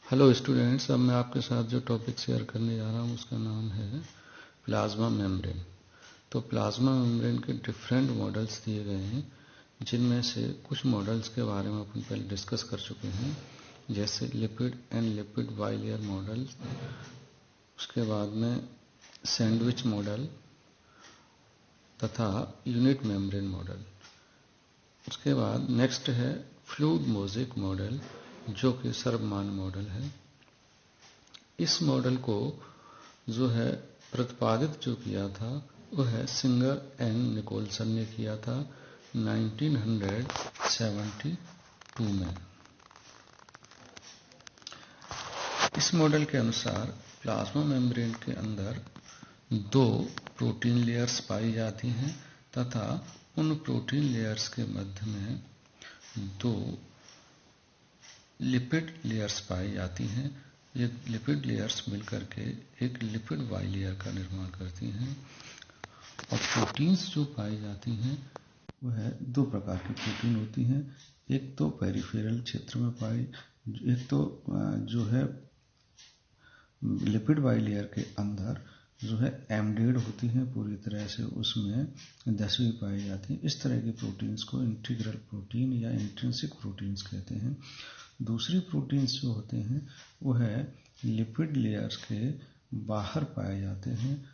Hello students, अब मैं आपके साथ जो टॉपिक शेयर करने जा रहा हूँ उसका नाम है प्लाज्मा मेम्ब्रेन। तो प्लाज्मा मेम्ब्रेन के डिफरेंट मॉडल्स दिए गए हैं, जिनमें से कुछ मॉडल्स के बारे में अपन पहले डिस्कस कर चुके हैं, जैसे lipid and lipid bilayer model, उसके बाद में सैंडविच मॉडल तथा यूनिट मेम्ब्रेन मॉडल। उसके बाद नेक्स्ट है फ्लूइड मोज़ेक मॉडल, जो कि सर्वमान्य मॉडल है। इस मॉडल को जो है प्रतिपादित जो किया था वह है सिंगर एंड निकोलसन ने किया था 1972 में। इस मॉडल के अनुसार प्लाज्मा मेम्ब्रेन के अंदर दो प्रोटीन लेयर्स पाई जाती हैं तथा उन प्रोटीन लेयर्स के मध्य में दो लिपिड लेयर्स पाई जाती हैं। ये लिपिड लेयर्स मिलकर के एक लिपिड बाइलेयर का निर्माण करती हैं। और प्रोटीन्स जो पाई जाती हैं वह दो प्रकार की प्रोटीन होती हैं। एक तो पेरिफेरल क्षेत्र में पाई, एक तो जो है लिपिड बाइलेयर के अंदर जो है एम्डेड होती हैं पूरी तरह से, उसमें धसी पाई जाती हैं। इस तरह की प्रोटीन्स को इंटीग्रल प्रोटीन या इंट्रिंसिक प्रोटीन्स कहते हैं। दूसरी प्रोटीन्स जो होते हैं वो है लिपिड लेयर्स के बाहर पाए जाते हैं,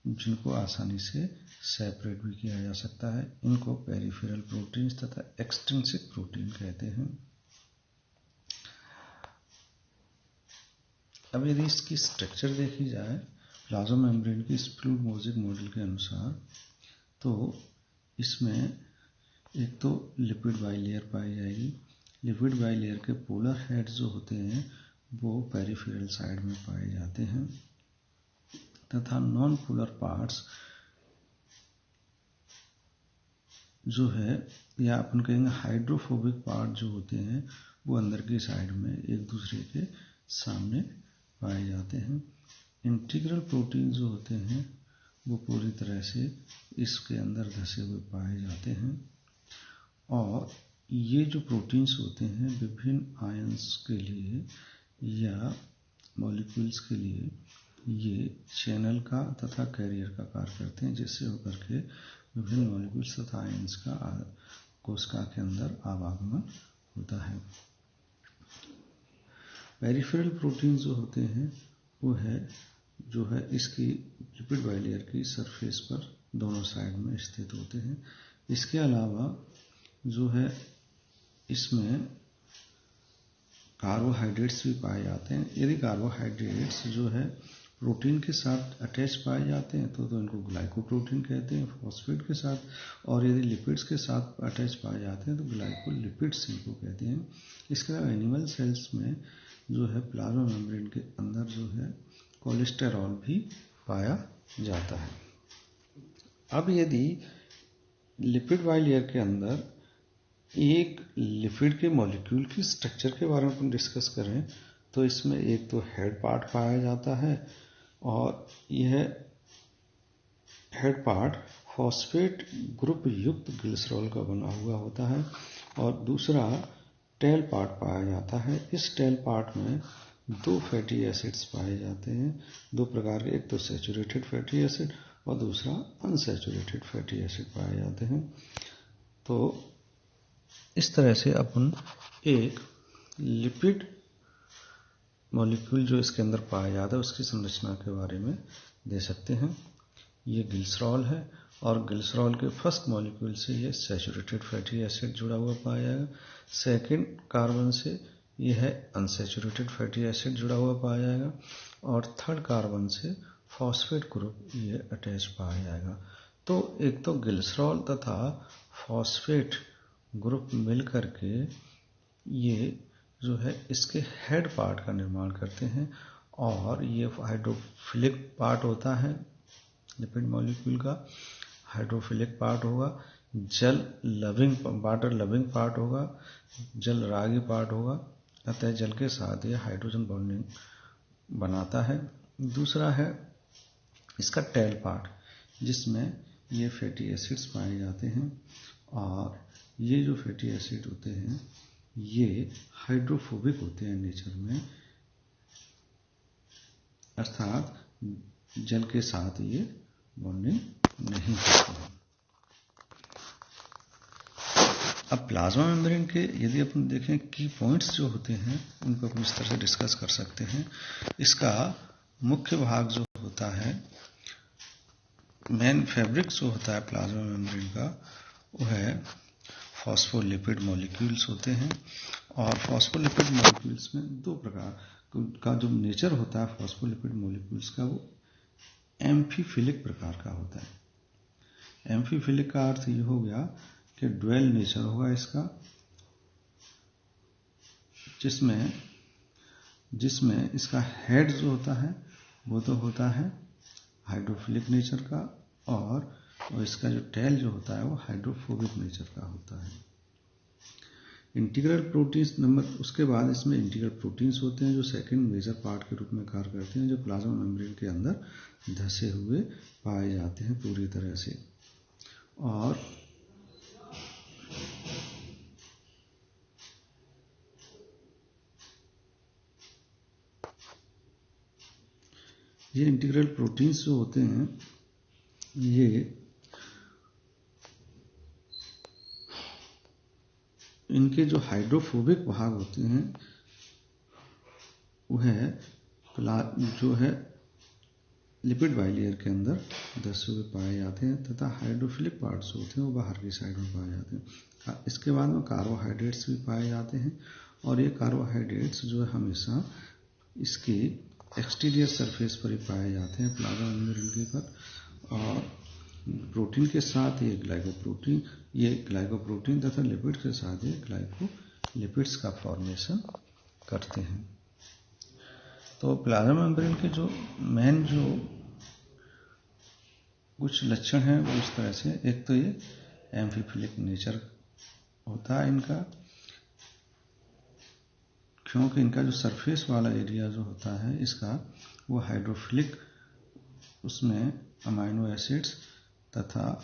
जिनको आसानी से सेपरेट भी किया जा सकता है। इनको पेरिफेरल प्रोटीन्स तथा एक्सट्रिंसिक प्रोटीन कहते हैं। अब यदि इसकी स्ट्रक्चर देखी जाए प्लाज्मा मेम्ब्रेन की इस फ्लूइड मोज़ेक मॉडल के अनुसार, तो इसमें एक तो लिपिड बाइलेयर पाई जाएगी। लिपिड बाइलेयर के पोलर हेड्स जो होते हैं वो पेरिफेरल साइड में पाए जाते हैं तथा नॉन पोलर पार्ट्स जो है, या अपन कहेंगे हाइड्रोफोबिक पार्ट जो होते हैं, वो अंदर की साइड में एक दूसरे के सामने पाए जाते हैं। इंटीग्रल प्रोटीन जो होते हैं वो पूरी तरह से इसके अंदर धसे हुए पाए जाते हैं। और ये जो प्रोटीन्स होते हैं विभिन्न आयंस के लिए या मॉलिक्यूल्स के लिए ये चैनल का तथा कैरियर का कार्य करते हैं, जिससे होकर के विभिन्न मॉलिक्यूल्स तथा आयंस का कोशिका के अंदर आवागमन होता है। पेरिफेरल प्रोटीन जो होते हैं वो है जो है इसकी लिपिड बाइलेयर की सरफेस पर दोनों साइड में स्थित होते हैं। इसके अलावा जो है इसमें कार्बोहाइड्रेट्स भी पाए जाते हैं। यदि कार्बोहाइड्रेट्स जो है प्रोटीन के साथ अटैच पाए जाते हैं तो इनको ग्लाइकोप्रोटीन कहते हैं फॉस्फेट के साथ, और यदि लिपिड्स के साथ अटैच पाए जाते हैं तो ग्लाइकोलिपिड्स इनको कहते हैं। इसके अलावा एनिमल सेल्स में जो है प्लाज्मा मेम्ब्रेन के अंदर जो है कोलेस्टेरॉल भी पाया जाता है। अब यदि लिपिड बाइलेयर के अंदर एक लिपिड के मॉलिक्यूल की स्ट्रक्चर के बारे में अपन डिस्कस करें तो इसमें एक तो हेड पार्ट पाया जाता है, और यह हेड पार्ट फॉस्फेट ग्रुप युक्त ग्लिसरॉल का बना हुआ होता है। और दूसरा टेल पार्ट पाया जाता है। इस टेल पार्ट में दो फैटी एसिड्स पाए जाते हैं, दो प्रकार के, एक तो सैचुरेटेड फैटी एसिड और दूसरा अनसैचुरेटेड फैटी एसिड पाए जाते हैं। तो इस तरह से अपन एक लिपिड मॉलिक्यूल जो इसके अंदर पाया जाता है उसकी संरचना के बारे में दे सकते हैं। ये ग्लिसरॉल है और ग्लिसरॉल के फर्स्ट मॉलिक्यूल से ये सैचुरेटेड फैटी एसिड जुड़ा हुआ पाया जाएगा। सेकंड कार्बन से यह है अनसैचुरेटेड फैटी एसिड जुड़ा हुआ पाया जाएगा, और थर्ड कार्बन से फॉस्फेट ग्रुप ये अटैच पाया जाएगा। तो एक तो ग्लिसरॉल तथा फॉस्फेट ग्रुप मिल करके ये जो है इसके हेड पार्ट का निर्माण करते हैं, और ये हाइड्रोफिलिक पार्ट होता है लिपिड मॉलिक्यूल का। हाइड्रोफिलिक पार्ट होगा, जल लविंग वाटर लविंग पार्ट होगा, जल रागी पार्ट होगा, अतः जल के साथ ये हाइड्रोजन बॉन्डिंग बनाता है। दूसरा है इसका टेल पार्ट, जिसमें ये फैटी एसिड्स पाए जाते हैं, और ये जो फैटी एसिड होते हैं ये हाइड्रोफोबिक होते हैं नेचर में, अर्थात जल के साथ ये बॉन्डिंग नहीं करते हैं। अब प्लाज्मा मेम्ब्रेन के यदि अपन देखें की पॉइंट्स जो होते हैं उनको अपन इस तरह से डिस्कस कर सकते हैं। इसका मुख्य भाग जो होता है, मेन फैब्रिक जो होता है प्लाज्मा मेम्ब्रेन का, वो है फॉस्फोलिपिड मॉलिक्यूल्स होते हैं। और फॉस्फोलिपिड मॉलिक्यूल्स में दो प्रकार का जो नेचर होता है फॉस्फोलिपिड मॉलिक्यूल्स का, वो एम्फीफिलिक प्रकार का होता है। एम्फीफिलिक का अर्थ ये हो गया कि ड्वेल नेचर होगा इसका, जिसमें इसका हेड जो होता है वो तो होता है हाइड्रोफिलिक नेचर का, और इसका जो टेल जो होता है वो हाइड्रोफोबिक नेचर का होता है। इंटीग्रल प्रोटीन्स उसके बाद इसमें इंटीग्रल प्रोटीन्स होते हैं जो सेकंड मेजर पार्ट के रूप में कार्य करते हैं, जो प्लाज्मा मेम्ब्रेन के अंदर धसे हुए पाए जाते हैं पूरी तरह से। और ये इंटीग्रल प्रोटीन्स जो होते हैं ये इनके जो हाइड्रोफोबिक भाग होते हैं वह जो है लिपिड बाइलेयर के अंदर धसे हुए पाए जाते हैं, तथा हाइड्रोफिलिक पार्ट्स होते हैं वो बाहर की साइड में पाए जाते हैं। इसके बाद में कार्बोहाइड्रेट्स भी पाए जाते हैं, और ये कार्बोहाइड्रेट्स जो है हमेशा इसकी एक्सटीरियर सरफेस पर ही पाए जाते हैं प्लाज्मा मेम्ब्रेन के पर। और प्रोटीन के साथ ये ग्लाइकोप्रोटीन तथा लिपिड के साथ ये ग्लाइकोलिपिड्स का फॉर्मेशन करते हैं। तो प्लाज्मा मेम्ब्रेन के जो मेन जो कुछ लक्षण हैं वो इस तरह से, एक तो ये एम्फीफिलिक नेचर होता है इनका, क्योंकि इनका जो सरफेस वाला एरिया जो होता है इसका वो हाइड्रोफिलिक, उसमें अमाइनो एसिड्स तथा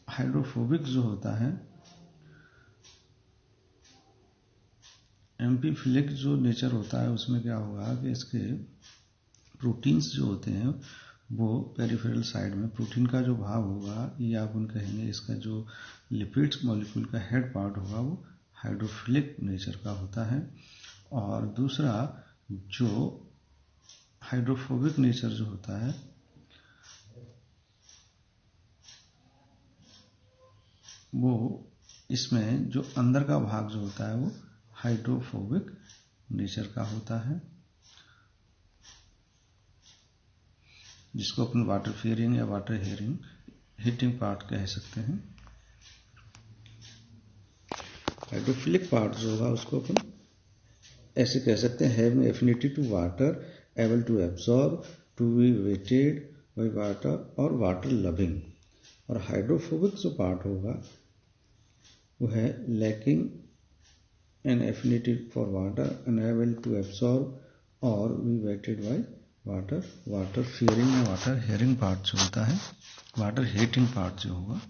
हाइड्रोफोबिक जो होता है, एम्फीफिलिक जो नेचर होता है उसमें क्या होगा कि इसके प्रोटीन्स जो होते हैं वो पेरिफेरल साइड में प्रोटीन का जो भाग होगा, या अपन कहेंगे इसका जो लिपिड्स मॉलिक्यूल का हेड पार्ट होगा वो हाइड्रोफिलिक नेचर का होता है। और दूसरा जो हाइड्रोफोबिक नेचर जो होता है वो इसमें जो अंदर का भाग जो होता है वो हाइड्रोफोबिक नेचर का होता है, जिसको अपन वाटर फियरिंग या वाटर हीटिंग पार्ट कह सकते हैं। हाइड्रोफिलिक पार्ट जो होगा उसको अपन ऐसे कह सकते हैं, having affinity to water, able to absorb, to be wetted by water और वाटर लविंग। और हाइड्रोफोबिक जो पार्ट होगा वो है lacking an affinity for water, unable to absorb और be wetted by water, water fearing या वाटर हेयरिंग पार्ट जो होता है, वाटर हीटिंग पार्ट जो होगा।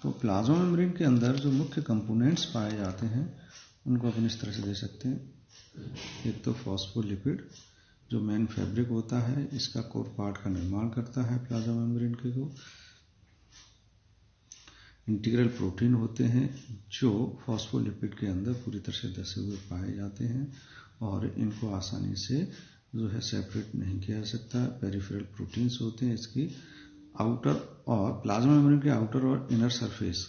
तो प्लाज्मा मेम्ब्रेन के अंदर जो मुख्य कंपोनेंट्स पाए जाते हैं उनको अपन इस तरह से दे सकते हैं। एक तो फॉस्फोलिपिड जो मेन फैब्रिक होता है, इसका कोर पार्ट का निर्माण करता है प्लाज्मा मेम्ब्रेन के को। इंटीग्रल प्रोटीन होते हैं जो फॉस्फोलिपिड के अंदर पूरी तरह से धसे हुए पाए जाते हैं, और इनको आसानी से जो है सेपरेट नहीं किया जा सकता। पेरिफेरल प्रोटीन्स होते हैं इसकी आउटर और प्लाज्मा मेम्ब्रेन के आउटर और इनर सरफेस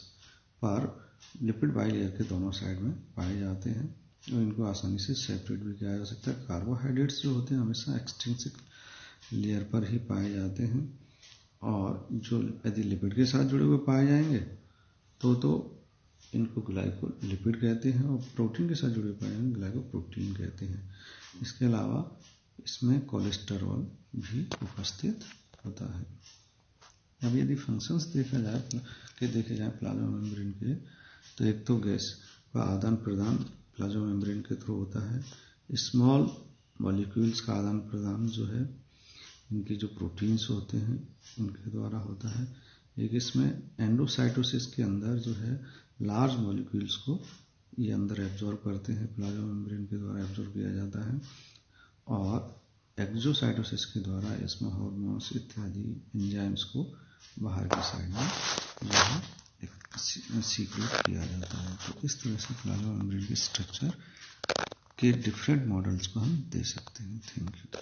पर लिपिड बाइलेयर के दोनों साइड में पाए जाते हैं, और इनको आसानी से सेपरेट भी किया जा सकता है। कार्बोहाइड्रेट्स जो होते हैं हमेशा एक्सट्रिंसिक लेयर पर ही पाए जाते हैं, और जो यदि लिपिड के साथ जुड़े हुए पाए जाएंगे तो इनको ग्लाइकोलिपिड कहते हैं, और प्रोटीन के साथ जुड़े पाए जाएंगे ग्लाइकोप्रोटीन कहते हैं। इसके अलावा इसमें कोलेस्टेरॉल भी उपस्थित होता है। अब यदि फंक्शंस देखे जाए प्लाज्मा मेम्ब्रेन के, तो एक तो गैस का आदान प्रदान प्लाज्मा मेम्ब्रेन के थ्रू होता है। स्मॉल मॉलिक्यूल्स का आदान प्रदान जो है इनकी जो प्रोटीन्स होते हैं उनके द्वारा होता है। एक इसमें एंडोसाइटोसिस के अंदर जो है लार्ज मॉलिक्यूल्स को ये अंदर एब्जॉर्ब करते हैं, प्लाज्मा मेम्ब्रेन के द्वारा एब्जॉर्ब किया जाता है। और एक्सोसाइटोसिस के द्वारा इसमें हार्मोन्स इत्यादि एंजाइम्स को बाहर की साइड में जो है सीक्रेट किया जाता है। तो इस तरह से प्लाज्मा मेम्ब्रेन के स्ट्रक्चर के डिफरेंट मॉडल्स को हम दे सकते हैं। Thank you.